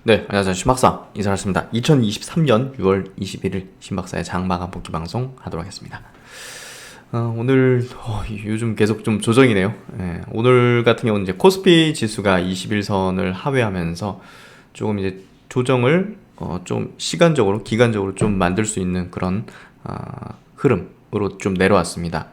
네, 안녕하세요. 신박사 인사드렸습니다. 2023년 6월 21일 신박사의 장마감 복귀 방송 하도록 하겠습니다. 오늘 요즘 계속 좀 조정이네요. 예, 오늘 같은 경우는 이제 코스피 지수가 21선을 하회하면서 조금 이제 조정을 좀 시간적으로 기간적으로 좀 만들 수 있는 그런 흐름으로 좀 내려왔습니다.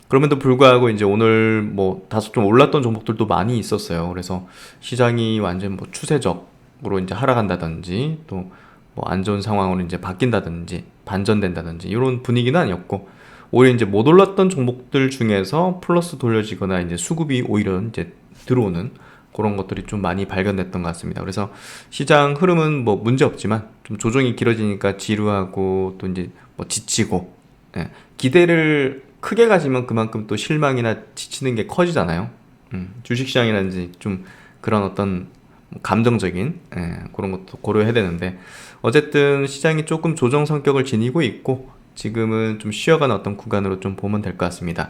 그럼에도 불구하고 이제 오늘 뭐 다소 좀 올랐던 종목들도 많이 있었어요. 그래서 시장이 완전 뭐 추세적으로 이제 하락한다든지 또 뭐 안 좋은 상황으로 이제 바뀐다든지 반전된다든지 이런 분위기는 아니었고, 오히려 이제 못 올랐던 종목들 중에서 플러스 돌려지거나 이제 수급이 오히려 이제 들어오는 그런 것들이 좀 많이 발견됐던 것 같습니다. 그래서 시장 흐름은 뭐 문제 없지만 좀 조정이 길어지니까 지루하고 또 이제 뭐 지치고, 예, 기대를 크게 가지면 그만큼 또 실망이나 지치는 게 커지잖아요. 주식시장이라든지 좀 그런 어떤 감정적인, 그런 것도 고려해야 되는데, 어쨌든 시장이 조금 조정 성격을 지니고 있고 지금은 좀 쉬어가는 어떤 구간으로 좀 보면 될 것 같습니다.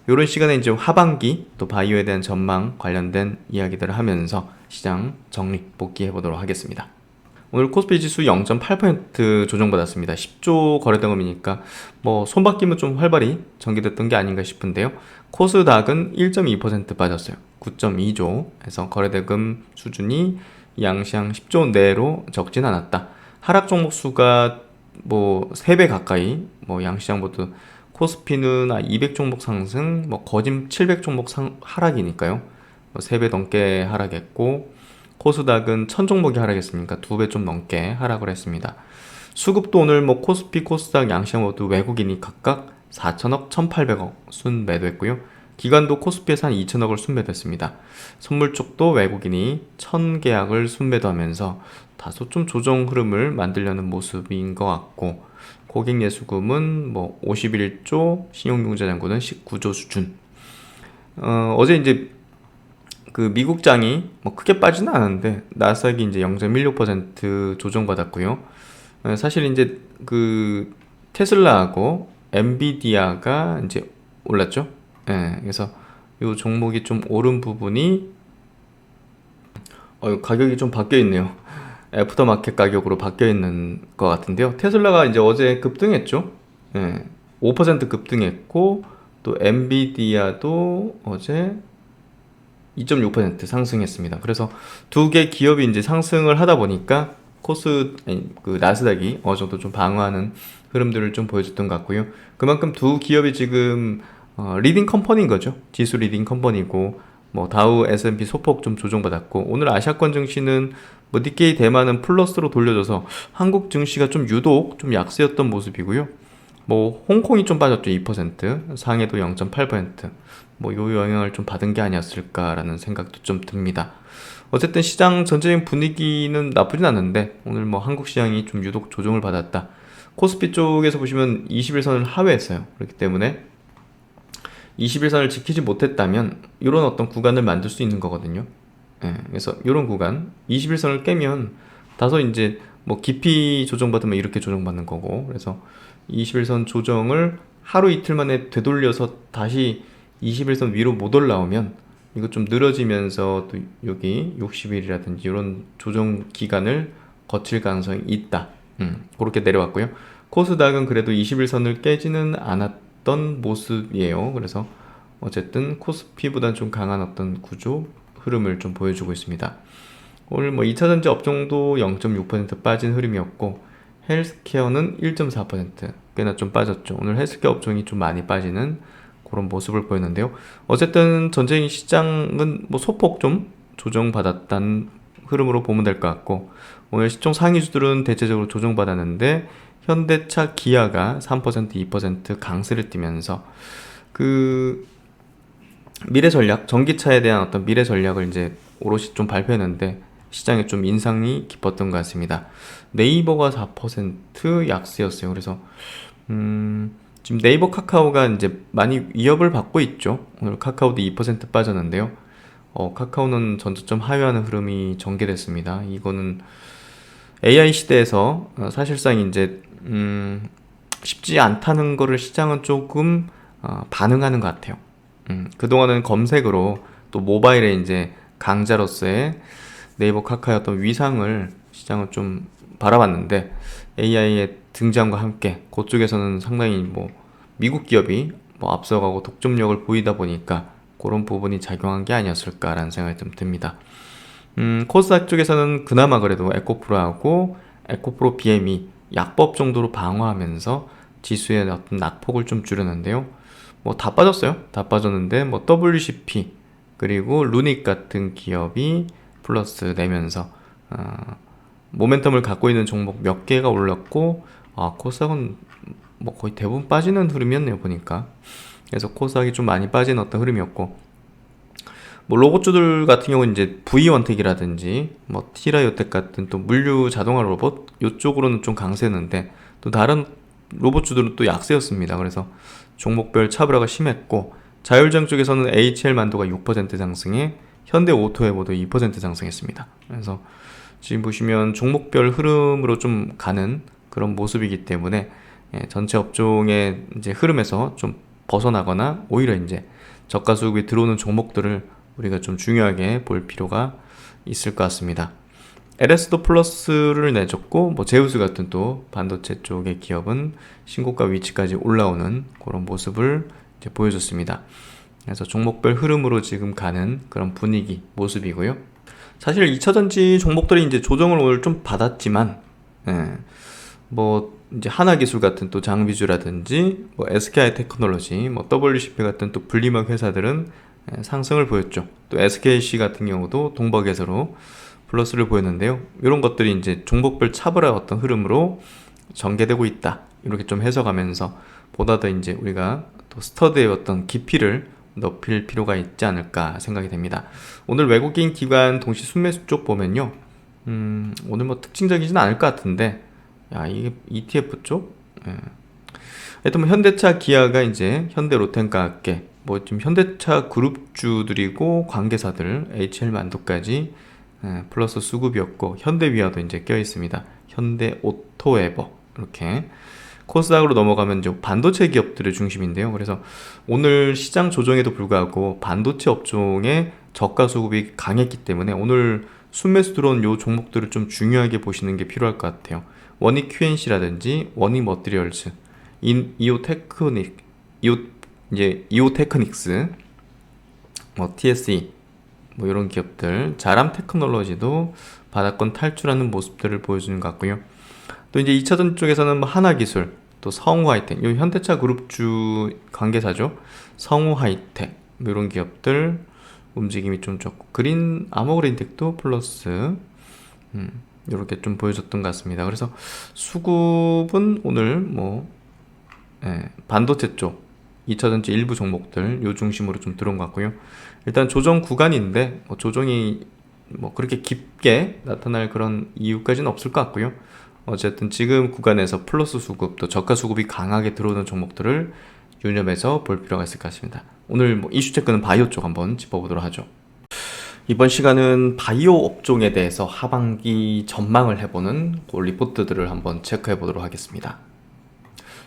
이런 시간에 이제 하반기 또 바이오에 대한 전망 관련된 이야기들을 하면서 시장 정리 복귀해 보도록 하겠습니다. 오늘 코스피 지수 0.8% 조정받았습니다. 10조 거래대금이니까 뭐 손바뀜은 좀 활발히 전개됐던 게 아닌가 싶은데요. 코스닥은 1.2% 빠졌어요. 9.2조에서 거래대금 수준이 양시장 10조 내로 적진 않았다. 하락 종목 수가 뭐 3배 가까이, 뭐 양시장보다 코스피는 200 종목 상승, 뭐 거진 700 종목 하락이니까요. 뭐 3배 넘게 하락했고, 코스닥은 1000 종목이 하락했으니까 2배 좀 넘게 하락을 했습니다. 수급도 오늘 뭐 코스피, 코스닥, 양시장 모두 외국인이 각각 4천억, 1800억 순매도했고요. 기관도 코스피에서 한 2천억을 순매도했습니다. 선물 쪽도 외국인이 1000계약을 순매도하면서 다소 좀 조정 흐름을 만들려는 모습인 것 같고, 고객 예수금은 뭐 51조, 신용융자 잔고는 19조 수준. 어제 이제 그 미국장이 뭐 크게 빠지는 않았는데 나스닥이 이제 0.16% 조정받았고요. 사실 이제 그 테슬라하고 엔비디아가 이제 올랐죠. 예, 그래서 이 종목이 좀 오른 부분이 가격이 좀 바뀌어 있네요. 애프터마켓 가격으로 바뀌어 있는 것 같은데요. 테슬라가 이제 어제 급등했죠. 예, 5% 급등했고, 또 엔비디아도 어제 2.6% 상승했습니다. 그래서 두 개 기업이 이제 상승을 하다 보니까 그 나스닥이 어느 정도 좀 방어하는 흐름들을 좀 보여줬던 것 같고요. 그만큼 두 기업이 지금 리딩 컴퍼니인 거죠. 지수 리딩 컴퍼니고, 뭐 다우 S&P 소폭 좀 조정받았고, 오늘 아시아권 증시는 뭐 니케이 대만은 플러스로 돌려줘서 한국 증시가 좀 유독 좀 약세였던 모습이고요. 뭐 홍콩이 좀 빠졌죠. 2%, 상해도 0.8%, 뭐 요 영향을 좀 받은 게 아니었을까라는 생각도 좀 듭니다. 어쨌든 시장 전체적인 분위기는 나쁘진 않은데 오늘 뭐 한국 시장이 좀 유독 조정을 받았다. 코스피 쪽에서 보시면 21선을 하회했어요. 그렇기 때문에 21선을 지키지 못했다면 이런 어떤 구간을 만들 수 있는 거거든요. 예, 그래서 이런 구간 21선을 깨면 다소 이제 뭐 깊이 조정받으면 이렇게 조정받는 거고, 그래서 21선 조정을 하루 이틀 만에 되돌려서 다시 21선 위로 못 올라오면 이거 좀 늘어지면서 또 여기 60일이라든지 이런 조정 기간을 거칠 가능성이 있다. 그렇게 내려왔고요. 코스닥은 그래도 21선을 깨지는 않았던 모습이에요. 그래서 어쨌든 코스피보다는 좀 강한 어떤 구조 흐름을 좀 보여주고 있습니다. 오늘 뭐 2차전지 업종도 0.6% 빠진 흐름이었고, 헬스케어는 1.4% 꽤나 좀 빠졌죠. 오늘 헬스케어 업종이 좀 많이 빠지는 그런 모습을 보였는데요. 어쨌든 전체적인 시장은 뭐 소폭 좀 조정받았다는 흐름으로 보면 될 것 같고, 오늘 시총 상위주들은 대체적으로 조정받았는데 현대차, 기아가 3%, 2% 강세를 띠면서 그 미래 전략, 전기차에 대한 어떤 미래 전략을 이제 오롯이 좀 발표했는데 시장에 좀 인상이 깊었던 것 같습니다. 네이버가 4% 약세였어요. 그래서 지금 네이버 카카오가 이제 많이 위협을 받고 있죠. 오늘 카카오도 2% 빠졌는데요. 카카오는 전저점 하회하는 흐름이 전개됐습니다. 이거는 AI 시대에서 사실상 이제 쉽지 않다는 거를 시장은 조금 반응하는 것 같아요. 그동안은 검색으로 또 모바일에 이제 강자로서의 네이버 카카오의 어떤 위상을 시장을 좀 바라봤는데 AI의 등장과 함께 그쪽에서는 상당히 뭐 미국 기업이 뭐 앞서가고 독점력을 보이다 보니까 그런 부분이 작용한 게 아니었을까라는 생각이 좀 듭니다. 코스닥 쪽에서는 그나마 그래도 에코프로하고 에코프로 BM이 약법 정도로 방어하면서 지수의 어떤 낙폭을 좀 줄였는데요. 뭐 다 빠졌어요. 다 빠졌는데 뭐 WCP 그리고 루닉 같은 기업이 플러스 내면서 모멘텀을 갖고 있는 종목 몇 개가 올랐고 코스닥은 뭐 거의 대부분 빠지는 흐름이었네요 보니까. 그래서 코스닥이 좀 많이 빠진 어떤 흐름이었고, 뭐 로봇주들 같은 경우는 이제 V원택이라든지 뭐 티라요텍 같은 또 물류 자동화 로봇 이쪽으로는 좀 강세였는데 또 다른 로봇주들은 또 약세였습니다. 그래서 종목별 차별화가 심했고, 자율주행 쪽에서는 HL만도가 6% 상승해 현대오토에버도 2% 상승했습니다. 그래서 지금 보시면 종목별 흐름으로 좀 가는 그런 모습이기 때문에 전체 업종의 이제 흐름에서 좀 벗어나거나 오히려 이제 저가 수급이 들어오는 종목들을 우리가 좀 중요하게 볼 필요가 있을 것 같습니다. LS도 플러스를 내줬고, 뭐 제우스 같은 또 반도체 쪽의 기업은 신고가 위치까지 올라오는 그런 모습을 이제 보여줬습니다. 그래서 종목별 흐름으로 지금 가는 그런 분위기, 모습이고요. 사실 2차전지 종목들이 이제 조정을 오늘 좀 받았지만, 뭐 이제 하나기술 같은 또 장비주라든지 뭐 SKI 테크놀로지, 뭐 WCP 같은 또 분리막 회사들은 상승을 보였죠. 또 SKC 같은 경우도 동박에서로 플러스를 보였는데요. 이런 것들이 이제 종목별 차별화 어떤 흐름으로 전개되고 있다. 이렇게 좀 해석하면서 보다 더 이제 우리가 또 스터드의 어떤 깊이를 높일 필요가 있지 않을까 생각이 됩니다. 오늘 외국인 기관 동시 순매수 쪽 보면요. 오늘 뭐 특징적이진 않을 것 같은데, 야, 이게 ETF 쪽? 하여튼 뭐 현대차, 기아가 이제 현대 롯데과 함께 뭐 지금 현대차 그룹주들이고 관계사들 HL만도까지 플러스 수급이었고, 현대위아도 이제 껴 있습니다. 현대 오토에버 이렇게. 코스닥으로 넘어가면 이제 반도체 기업들의 중심인데요. 그래서 오늘 시장 조정에도 불구하고 반도체 업종의 저가 수급이 강했기 때문에 오늘 순매수 들어온 요 종목들을 좀 중요하게 보시는 게 필요할 것 같아요. 원익 QNC라든지 원익 머티리얼즈, 이오테크닉스, 뭐 TSE, 뭐 이런 기업들, 자람 테크놀로지도 바닥권 탈출하는 모습들을 보여주는 것 같고요. 또 이제 2차전 쪽에서는 뭐 하나기술, 또 성우하이텍, 요 현대차 그룹주 관계사죠. 성우하이텍, 뭐 이런 기업들 움직임이 좀 좋고, 그린 아모그린텍도 플러스, 이렇게 좀 보여줬던 것 같습니다. 그래서 수급은 오늘 뭐 반도체 쪽 2차전지 일부 종목들 요 중심으로 좀 들어온 것 같고요. 일단 조정 구간인데 뭐 조정이 뭐 그렇게 깊게 나타날 그런 이유까지는 없을 것 같고요. 어쨌든 지금 구간에서 플러스 수급 또 저가 수급이 강하게 들어오는 종목들을 유념해서 볼 필요가 있을 것 같습니다. 오늘 뭐 이슈 체크는 바이오 쪽 한번 짚어보도록 하죠. 이번 시간은 바이오 업종에 대해서 하반기 전망을 해보는 그 리포트들을 한번 체크해 보도록 하겠습니다.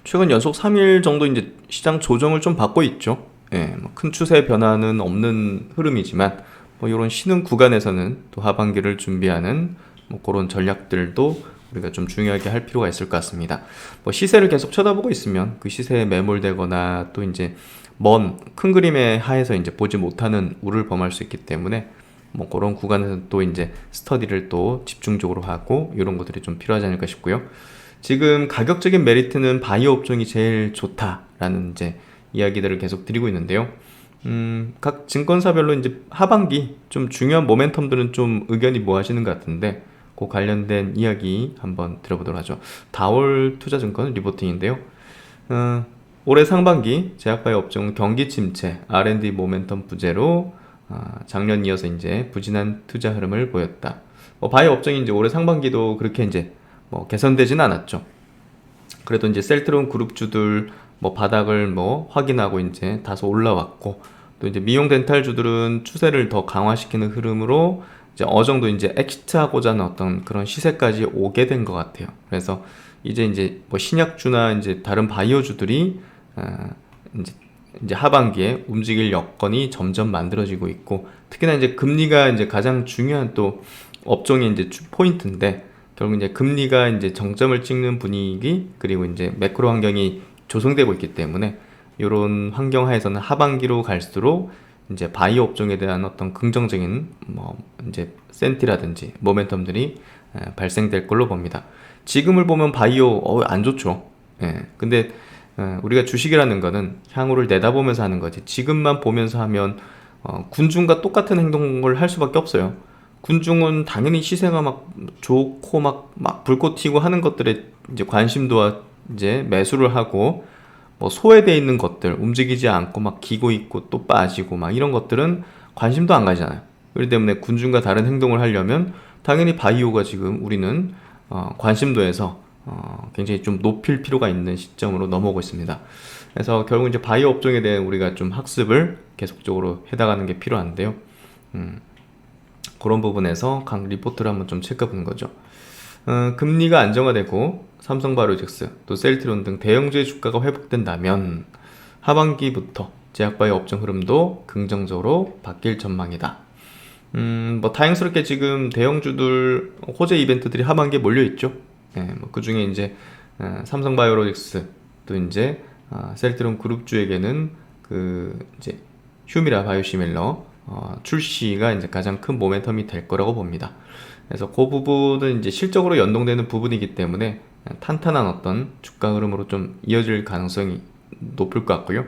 최근 연속 3일 정도 이제 시장 조정을 좀 받고 있죠. 뭐 큰 추세 변화는 없는 흐름이지만 뭐 이런 쉬는 구간에서는 또 하반기를 준비하는 뭐 그런 전략들도 우리가 좀 중요하게 할 필요가 있을 것 같습니다. 뭐 시세를 계속 쳐다보고 있으면 그 시세에 매몰되거나 또 이제 먼 큰 그림의 하에서 이제 보지 못하는 우를 범할 수 있기 때문에 뭐 그런 구간에서 또 이제 스터디를 또 집중적으로 하고 이런 것들이 좀 필요하지 않을까 싶고요. 지금 가격적인 메리트는 바이오 업종이 제일 좋다라는 이제 이야기들을 계속 드리고 있는데요. 각 증권사별로 이제 하반기 좀 중요한 모멘텀들은 좀 의견이 모아지는 것 같은데 그 관련된 이야기 한번 들어보도록 하죠. 다올 투자증권 리포팅인데요. 올해 상반기 제약바이오 업종 경기 침체, R&D 모멘텀 부재로 작년 이어서 이제 부진한 투자 흐름을 보였다. 바이오 업종이 이제 올해 상반기도 그렇게 이제 뭐 개선되진 않았죠. 그래도 이제 셀트론 그룹주들 뭐 바닥을 뭐 확인하고 이제 다소 올라왔고, 또 이제 미용 덴탈주들은 추세를 더 강화시키는 흐름으로 이제 어느 정도 이제 엑시트하고자 하는 어떤 그런 시세까지 오게 된 것 같아요. 그래서 이제 뭐 신약주나 이제 다른 바이오주들이 이제 하반기에 움직일 여건이 점점 만들어지고 있고, 특히나 이제 금리가 이제 가장 중요한 또 업종의 이제 포인트인데 결국 이제 금리가 이제 정점을 찍는 분위기, 그리고 이제 매크로 환경이 조성되고 있기 때문에 이런 환경 하에서는 하반기로 갈수록 이제 바이오 업종에 대한 어떤 긍정적인 뭐 이제 센티라든지 모멘텀들이 발생될 걸로 봅니다. 지금을 보면 바이오 안 좋죠. 근데 우리가 주식이라는 거는 향후를 내다보면서 하는 거지, 지금만 보면서 하면 군중과 똑같은 행동을 할 수밖에 없어요. 군중은 당연히 시세가 막 좋고 막 불꽃 튀고 하는 것들에 이제 관심도와 이제 매수를 하고, 뭐 소외되어 있는 것들, 움직이지 않고 막 기고 있고 또 빠지고 막 이런 것들은 관심도 안 가잖아요. 그렇기 때문에 군중과 다른 행동을 하려면 당연히 바이오가 지금 우리는 관심도에서 굉장히 좀 높일 필요가 있는 시점으로 넘어오고 있습니다. 그래서 결국 이제 바이오 업종에 대한 우리가 좀 학습을 계속적으로 해나가는 게 필요한데요. 그런 부분에서 각 리포트를 한번 좀 체크해보는 거죠. 금리가 안정화되고 삼성바이오로직스, 또 셀트리온 등 대형주의 주가가 회복된다면 하반기부터 제약바이오 업종 흐름도 긍정적으로 바뀔 전망이다. 뭐 다행스럽게 지금 대형주들 호재 이벤트들이 하반기에 몰려있죠. 뭐 그 중에 이제 삼성바이오로직스, 또 이제 셀트리온 그룹주에게는 그 이제 휴미라 바이오시밀러 출시가 이제 가장 큰 모멘텀이 될 거라고 봅니다. 그래서 그 부분은 이제 실적으로 연동되는 부분이기 때문에 탄탄한 어떤 주가 흐름으로 좀 이어질 가능성이 높을 것 같고요.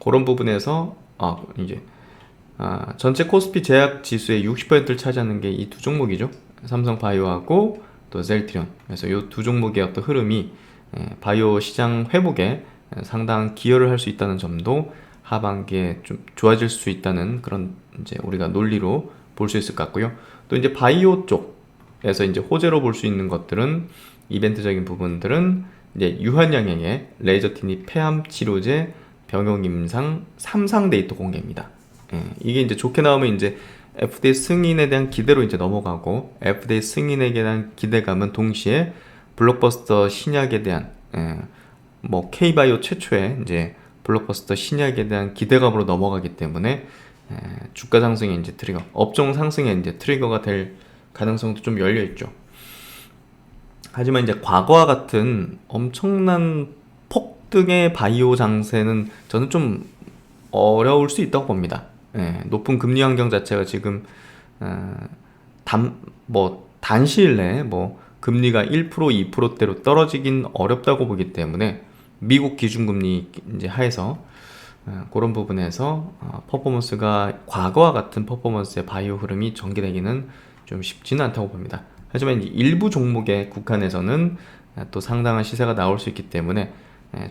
그런 부분에서 이제 전체 코스피 제약 지수의 60%를 차지하는 게 이 두 종목이죠. 삼성바이오하고 또 셀트리온. 그래서 이 두 종목의 어떤 흐름이 바이오 시장 회복에 상당한 기여를 할 수 있다는 점도 하반기에 좀 좋아질 수 있다는 그런 이제 우리가 논리로 볼 수 있을 것 같고요. 또 이제 바이오 쪽에서 이제 호재로 볼 수 있는 것들은, 이벤트적인 부분들은 이제 유한양행의 레이저 티닙 폐암 치료제 병용 임상 3상 데이터 공개입니다. 이게 이제 좋게 나오면 이제 FDA 승인에 대한 기대로 이제 넘어가고, FDA 승인에 대한 기대감은 동시에 블록버스터 신약에 대한 뭐 K바이오 최초의 이제 블록버스터 신약에 대한 기대감으로 넘어가기 때문에 주가 상승의 이제 트리거, 업종 상승의 이제 트리거가 될 가능성도 좀 열려 있죠. 하지만 이제 과거와 같은 엄청난 폭등의 바이오 장세는 저는 좀 어려울 수 있다고 봅니다. 높은 금리 환경 자체가 지금 단시일 내에 뭐 금리가 1%, 2%대로 떨어지긴 어렵다고 보기 때문에, 미국 기준금리 이제 하에서 그런 부분에서 퍼포먼스가 과거와 같은 퍼포먼스의 바이오 흐름이 전개되기는 좀 쉽지는 않다고 봅니다. 하지만 일부 종목에 국한해서는 또 상당한 시세가 나올 수 있기 때문에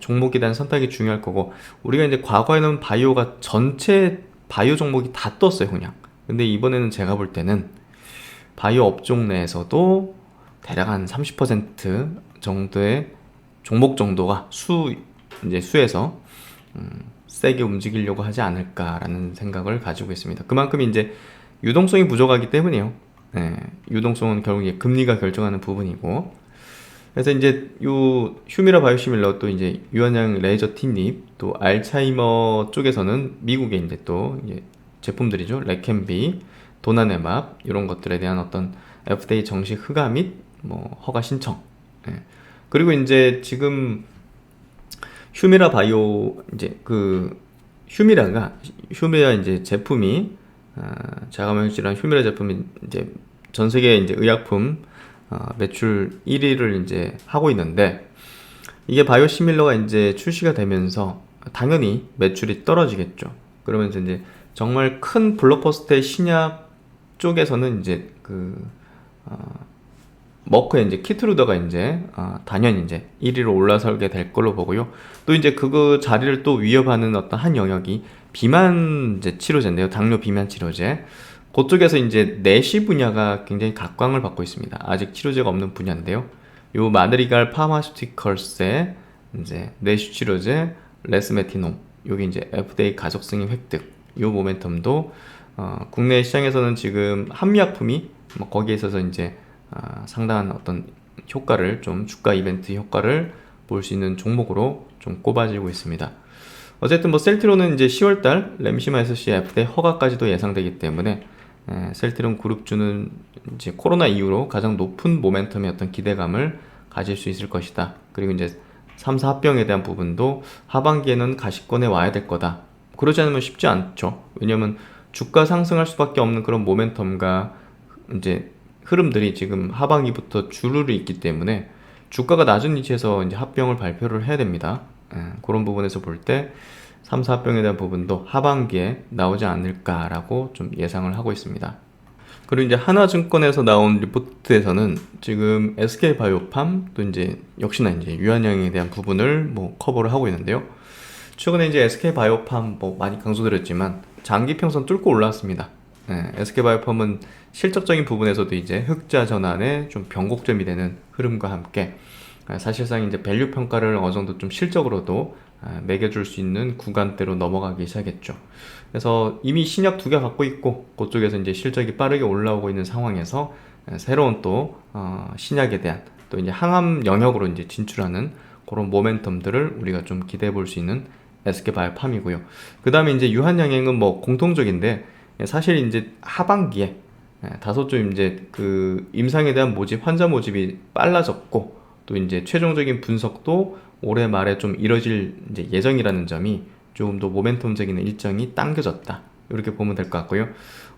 종목에 대한 선택이 중요할 거고, 우리가 이제 과거에는 바이오가 전체 바이오 종목이 다 떴어요, 그냥. 근데 이번에는 제가 볼 때는 바이오 업종 내에서도 대략 한 30% 정도의 종목 정도가 수에서 세게 움직이려고 하지 않을까라는 생각을 가지고 있습니다. 그만큼 이제 유동성이 부족하기 때문이에요. 유동성은 결국 이제 금리가 결정하는 부분이고, 그래서 이제 요 휴미라 바이오시밀러, 또 이제 유한양 레이저 티닙, 또 알츠하이머 쪽에서는 미국의 이제 또 이제 제품들이죠. 레캠비, 도나네맙, 이런 것들에 대한 어떤 FDA 정식 허가 및 뭐 허가 신청. 그리고 이제 지금 휴미라 바이오 이제 그 휴미라 이제 제품이 자가면 질환 휴미라 제품이 이제 전 세계 이제 의약품 매출 1위를 이제 하고 있는데, 이게 바이오시밀러가 이제 출시가 되면서 당연히 매출이 떨어지겠죠. 그러면서 이제 정말 큰 블록버스터의 신약 쪽에서는 이제 머크의 이제 키트루더가 이제 단연 이제 1위로 올라서게 될 걸로 보고요. 또 이제 그 자리를 또 위협하는 어떤 한 영역이 비만 이제 치료제인데요. 당뇨 비만 치료제. 그쪽에서 이제 내시 분야가 굉장히 각광을 받고 있습니다. 아직 치료제가 없는 분야인데요. 요 마드리갈 파마슈티컬스의 이제 내시 치료제 레스메티놈, 요게 이제 FDA 가족 승인 획득, 요 모멘텀도 국내 시장에서는 지금 한미약품이 뭐 거기에 있어서 이제 상당한 어떤 효과를, 좀 주가 이벤트 효과를 볼 수 있는 종목으로 좀 꼽아지고 있습니다. 어쨌든 뭐 셀트리온은 이제 10월달 램시마 SC FDA 허가까지도 예상되기 때문에 셀트리온 그룹주는 이제 코로나 이후로 가장 높은 모멘텀의 어떤 기대감을 가질 수 있을 것이다. 그리고 이제 3사 합병에 대한 부분도 하반기에는 가시권에 와야 될 거다. 그러지 않으면 쉽지 않죠. 왜냐면 주가 상승할 수밖에 없는 그런 모멘텀과 이제 흐름들이 지금 하반기부터 주르르 있기 때문에 주가가 낮은 위치에서 이제 합병을 발표를 해야 됩니다. 그런 부분에서 볼 때 3사 합병에 대한 부분도 하반기에 나오지 않을까라고 좀 예상을 하고 있습니다. 그리고 이제 하나증권에서 나온 리포트에서는 지금 SK바이오팜 또 이제 역시나 이제 유한양에 대한 부분을 뭐 커버를 하고 있는데요. 최근에 이제 SK바이오팜 뭐 많이 강조드렸지만 장기 평선 뚫고 올라왔습니다. SK바이오팜은 실적적인 부분에서도 이제 흑자 전환의 좀 변곡점이 되는 흐름과 함께 사실상 이제 밸류 평가를 어느 정도 좀 실적으로도 매겨줄 수 있는 구간대로 넘어가기 시작했죠. 그래서 이미 신약 2개 갖고 있고 그쪽에서 이제 실적이 빠르게 올라오고 있는 상황에서 새로운 또 신약에 대한 또 이제 항암 영역으로 이제 진출하는 그런 모멘텀들을 우리가 좀 기대해 볼 수 있는 SK바이오팜이고요. 그 다음에 이제 유한양행은 뭐 공통적인데 사실 이제 하반기에 다소 좀 이제 그 임상에 대한 모집, 환자 모집이 빨라졌고 또 이제 최종적인 분석도 올해 말에 좀 이뤄질 이제 예정이라는 점이 조금 더 모멘텀적인 일정이 당겨졌다. 이렇게 보면 될 것 같고요.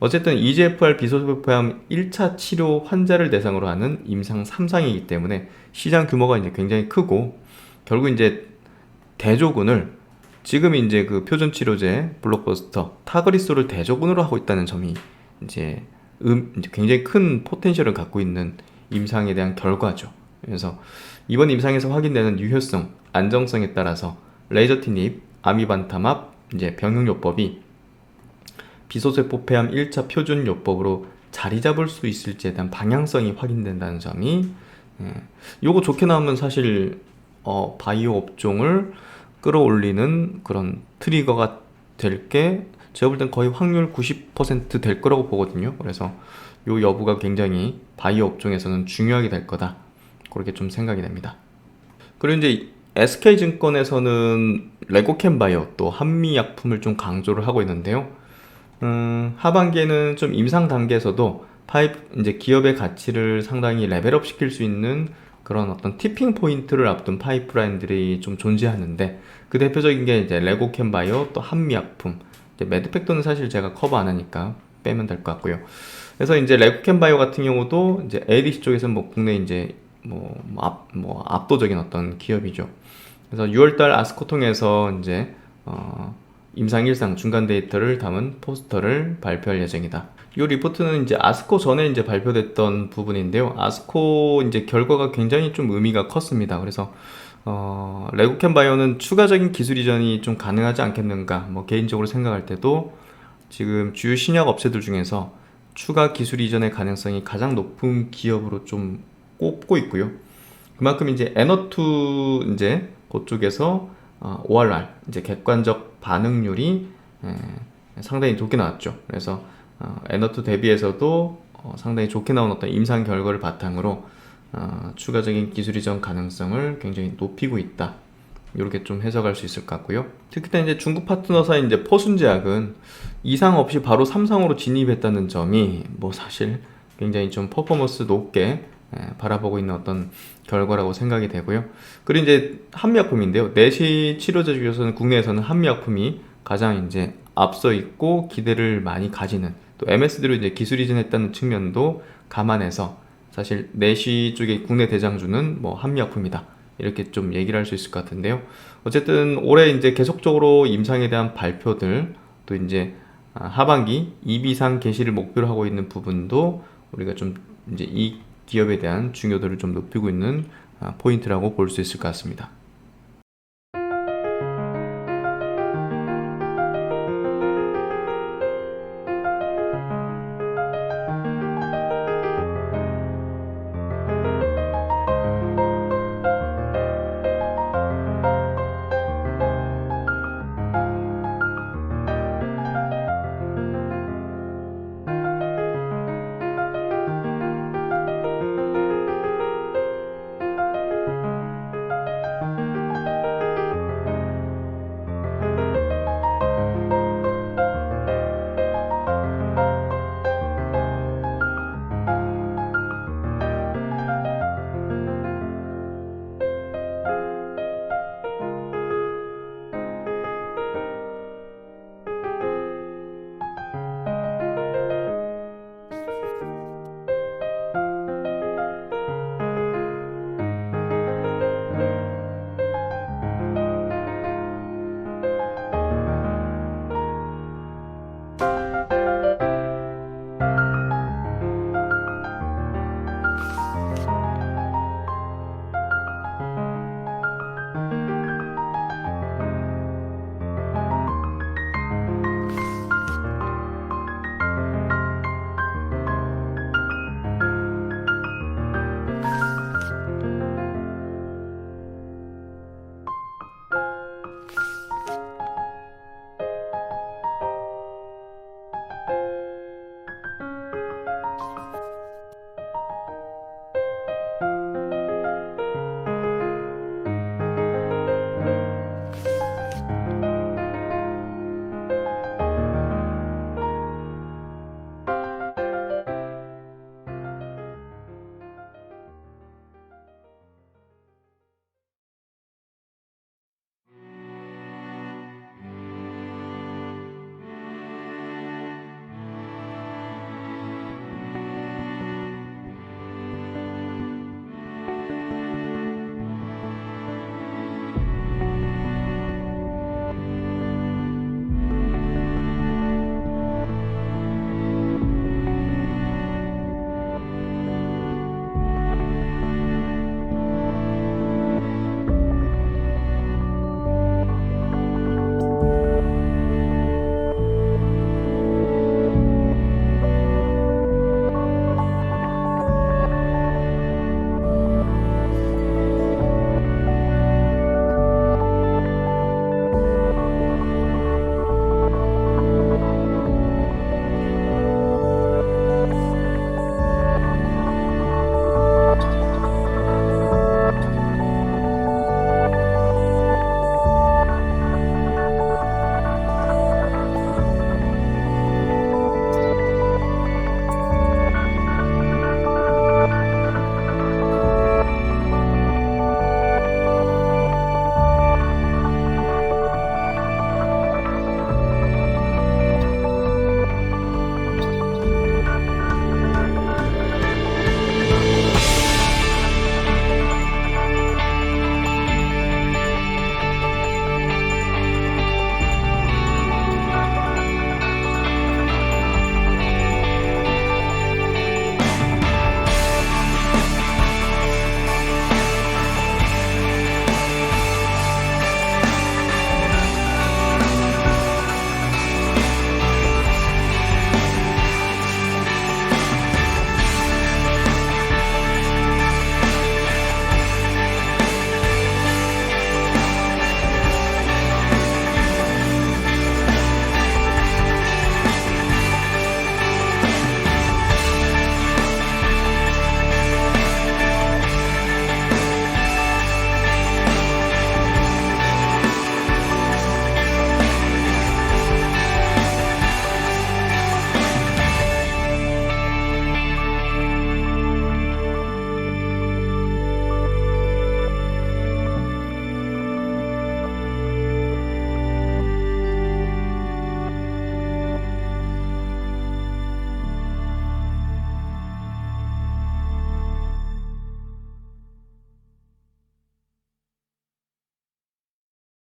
어쨌든 EGFR 비소세포암 1차 치료 환자를 대상으로 하는 임상 3상이기 때문에 시장 규모가 이제 굉장히 크고 결국 이제 대조군을 지금 이제 그 표준 치료제 블록버스터 타그리소를 대조군으로 하고 있다는 점이 이제 굉장히 큰 포텐셜을 갖고 있는 임상에 대한 결과죠. 그래서 이번 임상에서 확인되는 유효성, 안정성에 따라서 레이저티닙, 아미반타맙, 이제 병용요법이 비소세포 폐암 1차 표준 요법으로 자리 잡을 수 있을지에 대한 방향성이 확인된다는 점이 요거 좋게 나오면 사실 바이오 업종을 끌어올리는 그런 트리거가 될 게 제가 볼 땐 거의 확률 90% 될 거라고 보거든요. 그래서 요 여부가 굉장히 바이오 업종에서는 중요하게 될 거다. 그렇게 좀 생각이 됩니다. 그리고 이제 SK증권에서는 레고캠바이오 또 한미약품을 좀 강조를 하고 있는데요. 하반기에는 좀 임상 단계에서도 이제 기업의 가치를 상당히 레벨업 시킬 수 있는 그런 어떤 티핑 포인트를 앞둔 파이프라인들이 좀 존재하는데 그 대표적인 게 이제 레고캠바이오 또 한미약품. 이제 매드팩터는 사실 제가 커버 안 하니까 빼면 될 것 같고요. 그래서 이제 레고캠바이오 같은 경우도 이제 ADC 쪽에서는 뭐 국내 이제 압도적인 어떤 기업이죠. 그래서 6월달 아스코 통해서 이제 임상 1상 중간 데이터를 담은 포스터를 발표할 예정이다. 이 리포트는 이제 아스코 전에 이제 발표됐던 부분인데요. 아스코 이제 결과가 굉장히 좀 의미가 컸습니다. 그래서 레고캠바이오는 추가적인 기술 이전이 좀 가능하지 않겠는가. 뭐 개인적으로 생각할 때도 지금 주요 신약 업체들 중에서 추가 기술 이전의 가능성이 가장 높은 기업으로 좀 꼽고 있고요. 그만큼 이제 에너2 이제 그쪽에서 ORR 이제 객관적 반응률이 상당히 좋게 나왔죠. 그래서 에너2 대비해서도 상당히 좋게 나온 어떤 임상 결과를 바탕으로 추가적인 기술 이전 가능성을 굉장히 높이고 있다. 이렇게 좀 해석할 수 있을 것 같고요. 특히나 이제 중국 파트너사인 이제 포순제약은 2상 없이 바로 3상으로 진입했다는 점이 뭐 사실 굉장히 좀 퍼포먼스 높게 바라보고 있는 어떤 결과라고 생각이 되고요. 그리고 이제 한미약품인데요. 내시 치료제 중에서는 국내에서는 한미약품이 가장 이제 앞서 있고 기대를 많이 가지는 또 MSD로 이제 기술 이전했다는 측면도 감안해서 사실 내시 쪽의 국내 대장주는 뭐 한미약품이다. 이렇게 좀 얘기를 할 수 있을 것 같은데요. 어쨌든 올해 이제 계속적으로 임상에 대한 발표들 또 이제 하반기 2비상 개시를 목표로 하고 있는 부분도 우리가 좀 이제 이 기업에 대한 중요도를 좀 높이고 있는 포인트라고 볼 수 있을 것 같습니다.